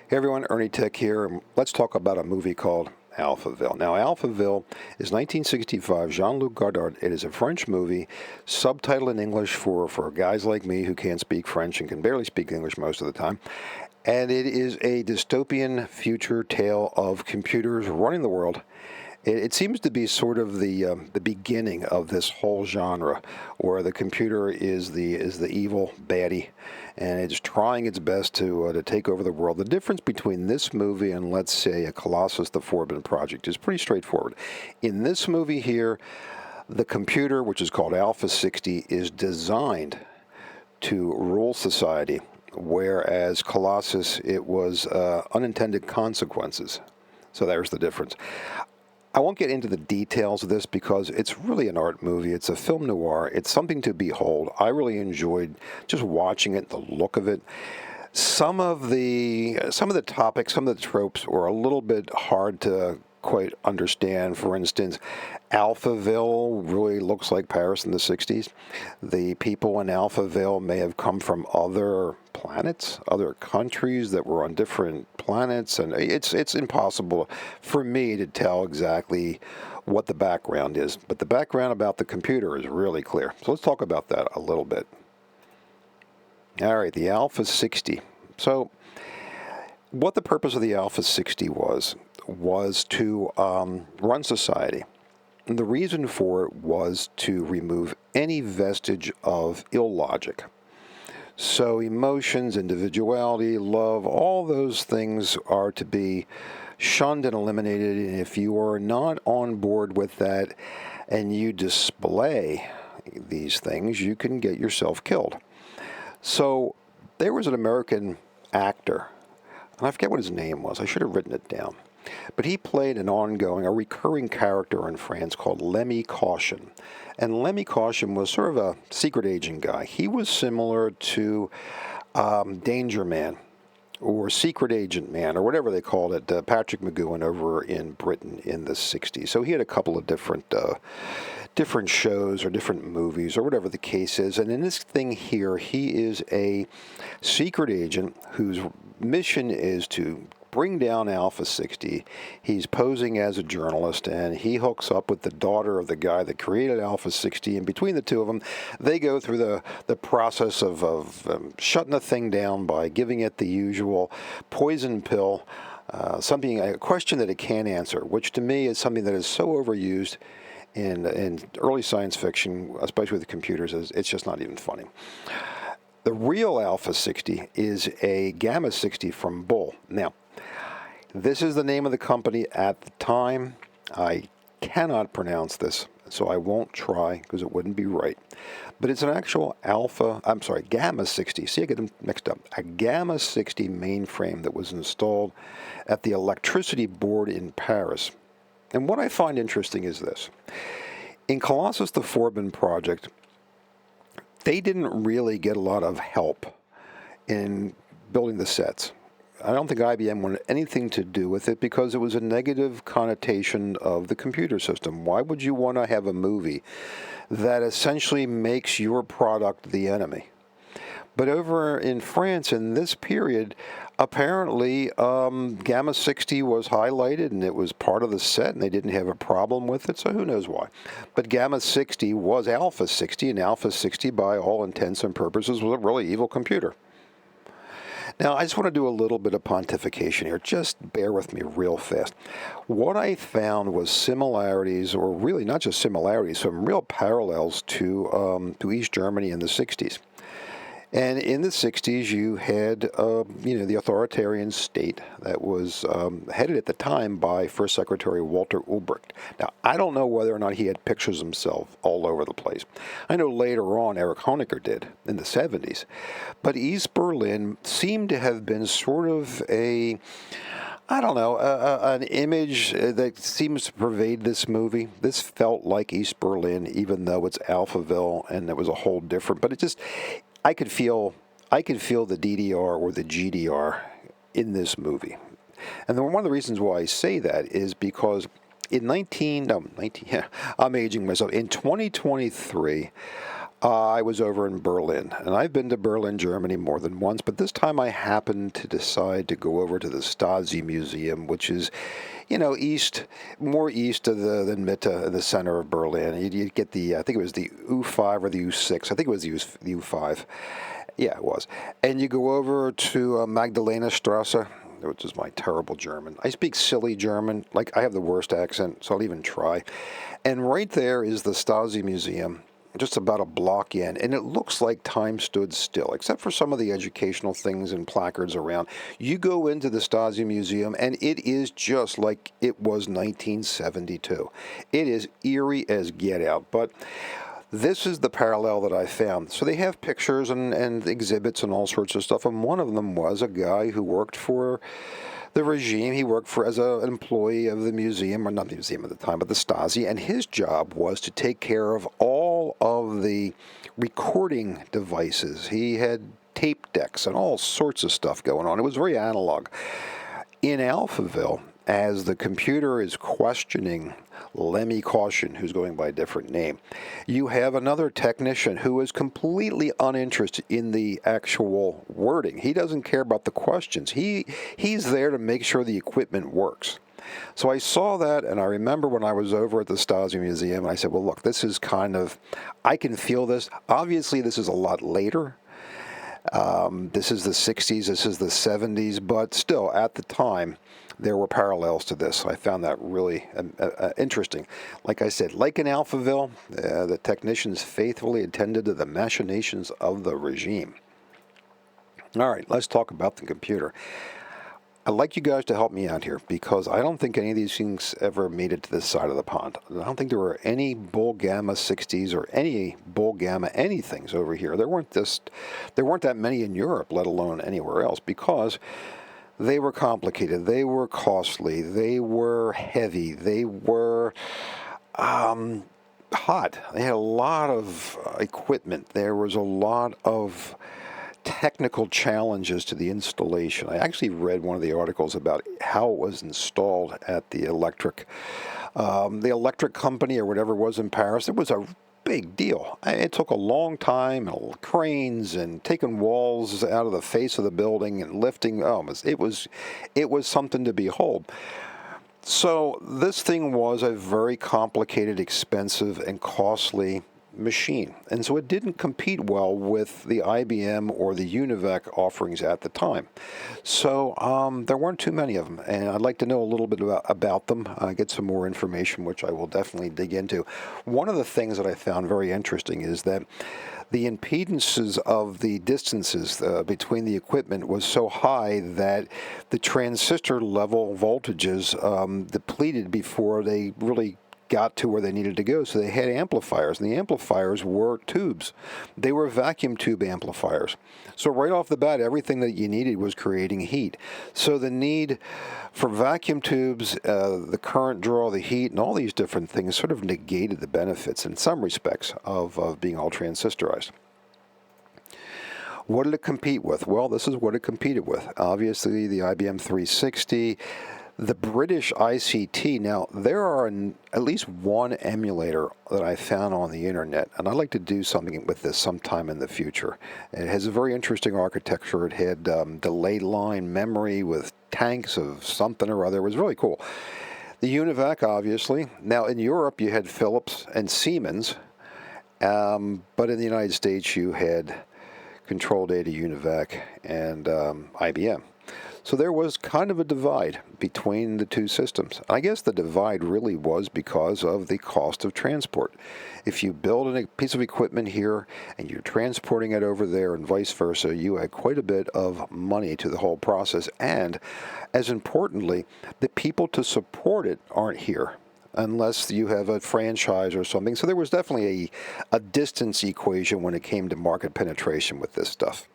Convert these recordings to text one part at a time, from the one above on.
Hey everyone, Ernie Tech here, and let's talk about a movie called Alphaville. Now, Alphaville is 1965, Jean-Luc Godard. It is a French movie, subtitled in English for guys like me who can't speak French and can barely speak English most of the time. And it is a dystopian future tale of computers running the world. It seems to be sort of the beginning of this whole genre, where the computer is the evil baddie, and it's trying its best to take over the world. The difference between this movie and, let's say, a Colossus: The Forbidden Project is pretty straightforward. In this movie here, the computer, which is called Alpha 60, is designed to rule society, whereas Colossus, it was unintended consequences. So there's the difference. I won't get into the details of this because it's really an art movie. It's a film noir. It's something to behold. I really enjoyed just watching it, the look of it. Some of the topics, some of the tropes were a little bit hard to quite understand. For instance, Alphaville really looks like Paris in the 60s. The people in Alphaville may have come from other planets, other countries that were on different planets, and it's impossible for me to tell exactly what the background is. But the background about the computer is really clear. So let's talk about that a little bit. All right, the Alpha 60. So what the purpose of the Alpha 60 was to run society. And the reason for it was to remove any vestige of illogic. So emotions, individuality, love, all those things are to be shunned and eliminated. And if you are not on board with that and you display these things, you can get yourself killed. So there was an American actor, and I forget what his name was. I should have written it down. But he played a recurring character in France called Lemmy Caution. And Lemmy Caution was sort of a secret agent guy. He was similar to Danger Man or Secret Agent Man or whatever they called it, Patrick McGowan over in Britain in the 60s. So he had a couple of different shows or different movies or whatever the case is. And in this thing here, he is a secret agent whose mission is to bring down Alpha 60. He's posing as a journalist, and he hooks up with the daughter of the guy that created Alpha 60, and between the two of them, they go through the process of shutting the thing down by giving it the usual poison pill, a question that it can't answer, which to me is something that is so overused in early science fiction, especially with computers. It's just not even funny. The real Alpha 60 is a Gamma 60 from Bull. Now, this is the name of the company at the time. I cannot pronounce this, so I won't try because it wouldn't be right. But it's an actual Gamma 60. See, I get them mixed up. A Gamma 60 mainframe that was installed at the electricity board in Paris. And what I find interesting is this. In Colossus: The Forbidden Project, they didn't really get a lot of help in building the sets. I don't think IBM wanted anything to do with it because it was a negative connotation of the computer system. Why would you want to have a movie that essentially makes your product the enemy? But over in France in this period, apparently Gamma 60 was highlighted and it was part of the set and they didn't have a problem with it, so who knows why. But Gamma 60 was Alpha 60, and Alpha 60 by all intents and purposes was a really evil computer. Now, I just want to do a little bit of pontification here. Just bear with me real fast. What I found was similarities, or really not just similarities, some real parallels to East Germany in the 60s. And in the 60s, you had, the authoritarian state that was headed at the time by First Secretary Walter Ulbricht. Now, I don't know whether or not he had pictures himself all over the place. I know later on Erich Honecker did in the 70s. But East Berlin seemed to have been sort of an image that seems to pervade this movie. This felt like East Berlin, even though it's Alphaville and it was a whole different, but it just... I could feel the DDR or the GDR in this movie. And one of the reasons why I say that is because I'm aging myself. In 2023, I was over in Berlin, and I've been to Berlin, Germany more than once, but this time I happened to decide to go over to the Stasi Museum, which is, more east of than Mitte, in the center of Berlin. You'd get I think it was the U5 or the U6. I think it was the U5. Yeah, it was. And you go over to Magdalena Strasse, which is my terrible German. I speak silly German, like I have the worst accent, so I'll even try. And right there is the Stasi Museum, just about a block in, and it looks like time stood still, except for some of the educational things and placards around. You go into the Stasi Museum, and it is just like it was 1972. It is eerie as get out, but this is the parallel that I found. So they have pictures and exhibits and all sorts of stuff, and one of them was a guy who worked for the regime. He worked as an employee of the museum, or not the museum at the time, but the Stasi, and his job was to take care of all of the recording devices. He had tape decks and all sorts of stuff going on. It was very analog. In Alphaville, as the computer is questioning Lemmy Caution, who's going by a different name, you have another technician who is completely uninterested in the actual wording. He doesn't care about the questions. He's there to make sure the equipment works. So I saw that, and I remember when I was over at the Stasi Museum, I said, well, look, this is I can feel this. Obviously, this is a lot later. This is the 60s, this is the 70s, but still, at the time, there were parallels to this. I found that really interesting. Like I said, like in Alphaville, the technicians faithfully attended to the machinations of the regime. All right, let's talk about the computer. I'd like you guys to help me out here, because I don't think any of these things ever made it to this side of the pond. I don't think there were any bull gamma 60s or any bull gamma anythings over here. There weren't that many in Europe, let alone anywhere else, because they were complicated, they were costly, they were heavy, they were hot. They had a lot of equipment. There was a lot of technical challenges to the installation. I actually read one of the articles about how it was installed at the electric company or whatever it was in Paris. It was a big deal. It took a long time, and cranes and taking walls out of the face of the building and lifting. It was something to behold. So this thing was a very complicated, expensive, and costly machine, and so it didn't compete well with the IBM or the UNIVAC offerings at the time. So there weren't too many of them, and I'd like to know a little bit about them, get some more information, which I will definitely dig into. One of the things that I found very interesting is that the impedances of the distances between the equipment was so high that the transistor level voltages depleted before they really got to where they needed to go. So they had amplifiers, and the amplifiers were tubes. They were vacuum tube amplifiers. So right off the bat, everything that you needed was creating heat. So the need for vacuum tubes, the current draw, the heat, and all these different things sort of negated the benefits in some respects of being all transistorized. What did it compete with? Well, this is what it competed with. Obviously, the IBM 360, the British ICT. Now, there are at least one emulator that I found on the internet, and I'd like to do something with this sometime in the future. It has a very interesting architecture. It had delayed line memory with tanks of something or other. It was really cool. The UNIVAC, obviously. Now, in Europe, you had Philips and Siemens, but in the United States, you had Control Data, UNIVAC, and IBM. So there was kind of a divide between the two systems. I guess the divide really was because of the cost of transport. If you build a piece of equipment here and you're transporting it over there and vice versa, you add quite a bit of money to the whole process. And as importantly, the people to support it aren't here, unless you have a franchise or something. So there was definitely a distance equation when it came to market penetration with this stuff.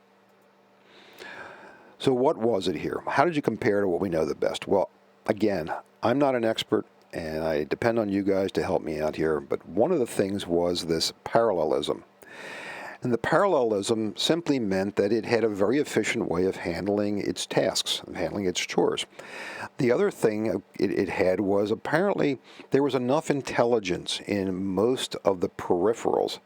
So what was it here? How did you compare to what we know the best? Well, again, I'm not an expert, and I depend on you guys to help me out here, but one of the things was this parallelism. And the parallelism simply meant that it had a very efficient way of handling its tasks, of handling its chores. The other thing it had was apparently there was enough intelligence in most of the peripherals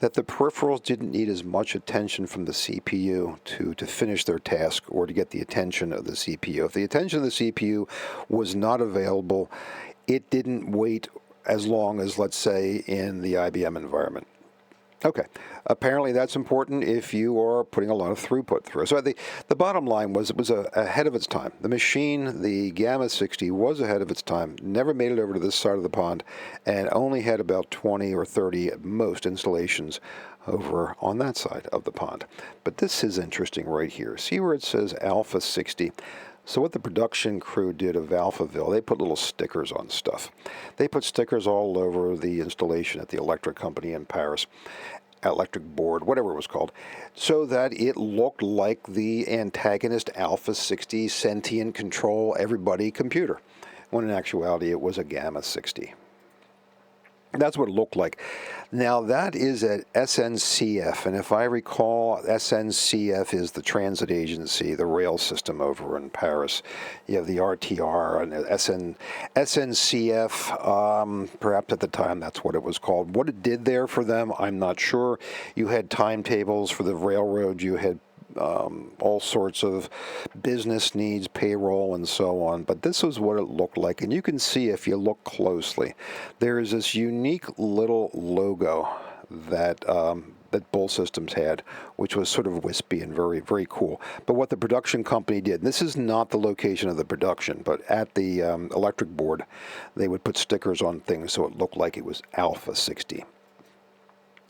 that the peripherals didn't need as much attention from the CPU to finish their task or to get the attention of the CPU. If the attention of the CPU was not available, it didn't wait as long as, let's say, in the IBM environment. Okay, apparently that's important if you are putting a lot of throughput through. So the bottom line was it was ahead of its time. The machine, the Gamma 60, was ahead of its time, never made it over to this side of the pond, and only had about 20 or 30 at most installations over on that side of the pond. But this is interesting right here. See where it says Alpha 60? So what the production crew did of Alphaville, they put little stickers on stuff. They put stickers all over the installation at the electric company in Paris, electric board, whatever it was called, so that it looked like the antagonist Alpha 60 sentient control everybody computer, when in actuality it was a Gamma 60. That's what it looked like. Now, that is at SNCF, and if I recall, SNCF is the transit agency, the rail system over in Paris. You have the RTR and SNCF, perhaps at the time that's what it was called. What it did there for them, I'm not sure. You had timetables for the railroad, you had all sorts of business needs, payroll, and so on. But this is what it looked like. And you can see if you look closely, there is this unique little logo that that Bull Systems had, which was sort of wispy and very, very cool. But what the production company did, and this is not the location of the production, but at the electric board, they would put stickers on things so it looked like it was Alpha 60.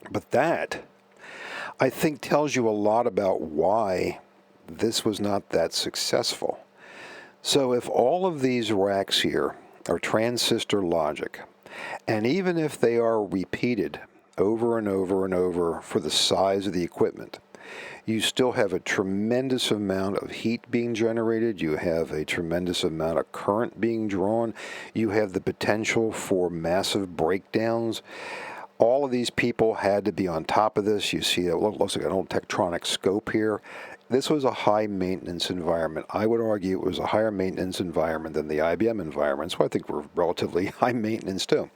But that, I think, tells you a lot about why this was not that successful. So if all of these racks here are transistor logic, and even if they are repeated over and over and over for the size of the equipment, you still have a tremendous amount of heat being generated. You have a tremendous amount of current being drawn. You have the potential for massive breakdowns. All of these people had to be on top of this. You see, it looks like an old Tektronix scope here. This was a high-maintenance environment. I would argue it was a higher maintenance environment than the IBM environment, so I think we're relatively high maintenance too.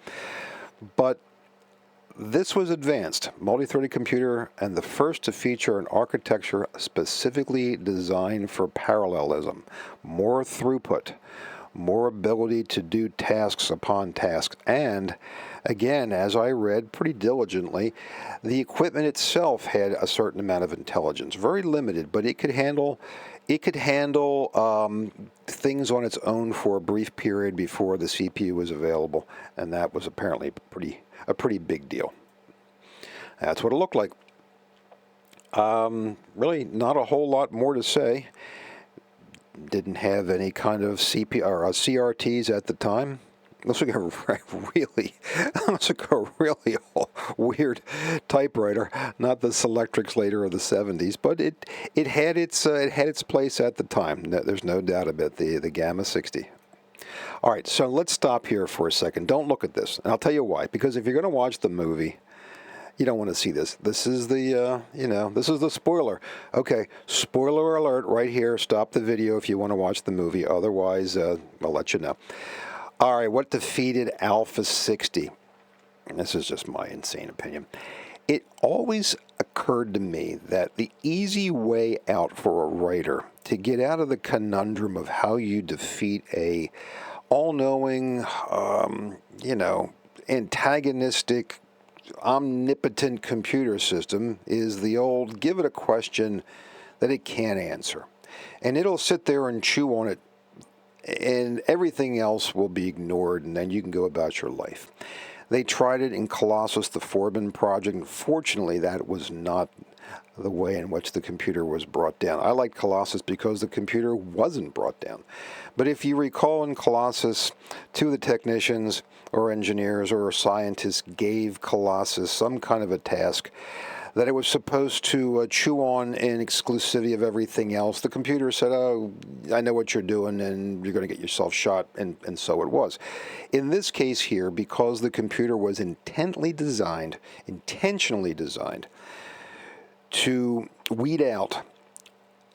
But this was advanced, multi-threaded computer, and the first to feature an architecture specifically designed for parallelism, more throughput, more ability to do tasks upon tasks, and again, as I read pretty diligently, the equipment itself had a certain amount of intelligence, very limited, but it could handle things on its own for a brief period before the CPU was available, and that was apparently a pretty big deal. That's what it looked like. Really, not a whole lot more to say. Didn't have any kind of CRTs at the time. Looks like a really weird typewriter, not the Selectrix later of the 70s, but it had its place at the time. There's no doubt about the Gamma 60. All right, so let's stop here for a second. Don't look at this, and I'll tell you why. Because if you're going to watch the movie, you don't want to see this. This is the this is the spoiler. Okay, spoiler alert right here. Stop the video if you want to watch the movie. Otherwise, I'll let you know. All right, what defeated Alpha 60? And this is just my insane opinion. It always occurred to me that the easy way out for a writer to get out of the conundrum of how you defeat a all-knowing, antagonistic, omnipotent computer system is the old give it a question that it can't answer. And it'll sit there and chew on it, and everything else will be ignored, and then you can go about your life. They tried it in Colossus, the Forbin project. Unfortunately, that was not the way in which the computer was brought down. I like Colossus because the computer wasn't brought down. But if you recall in Colossus, two of the technicians or engineers or scientists gave Colossus some kind of a task that it was supposed to chew on in exclusivity of everything else. The computer said, oh, I know what you're doing, and you're going to get yourself shot, and so it was. In this case here, because the computer was intentionally designed to weed out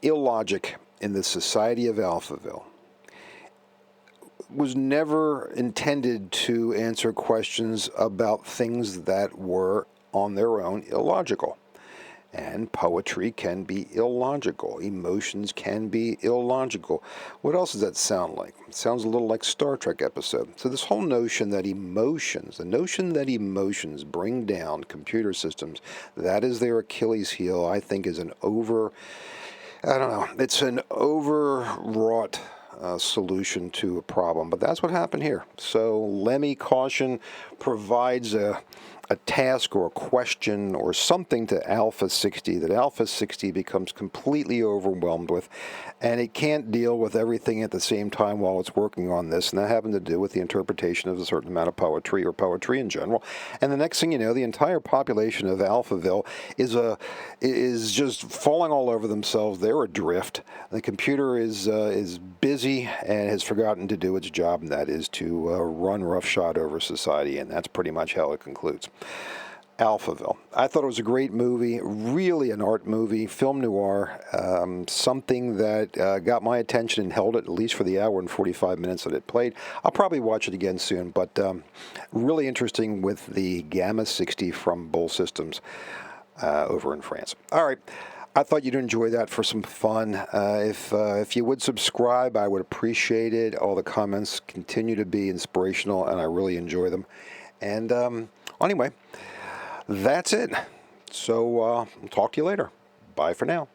illogic in the society of Alphaville, was never intended to answer questions about things that were on their own illogical. And poetry can be illogical. Emotions can be illogical. What else does that sound like? It sounds a little like Star Trek episode. So this whole notion that emotions bring down computer systems, that is their Achilles heel, I think is it's an overwrought solution to a problem. But that's what happened here. So Lemmy Caution provides a task or a question or something to Alpha 60 that Alpha 60 becomes completely overwhelmed with, and it can't deal with everything at the same time while it's working on this, and that having to do with the interpretation of a certain amount of poetry or poetry in general. And the next thing you know, the entire population of Alphaville is just falling all over themselves. They're adrift. The computer is busy and has forgotten to do its job, and that is to run roughshod over society, and that's pretty much how it concludes. Alphaville. I thought it was a great movie, really an art movie, film noir, something that got my attention and held it at least for the hour and 45 minutes that it played. I'll probably watch it again soon, but really interesting with the Gamma 60 from Bull Systems over in France. All right. I thought you'd enjoy that for some fun. If you would subscribe, I would appreciate it. All the comments continue to be inspirational, and I really enjoy them. And anyway, that's it. So talk to you later. Bye for now.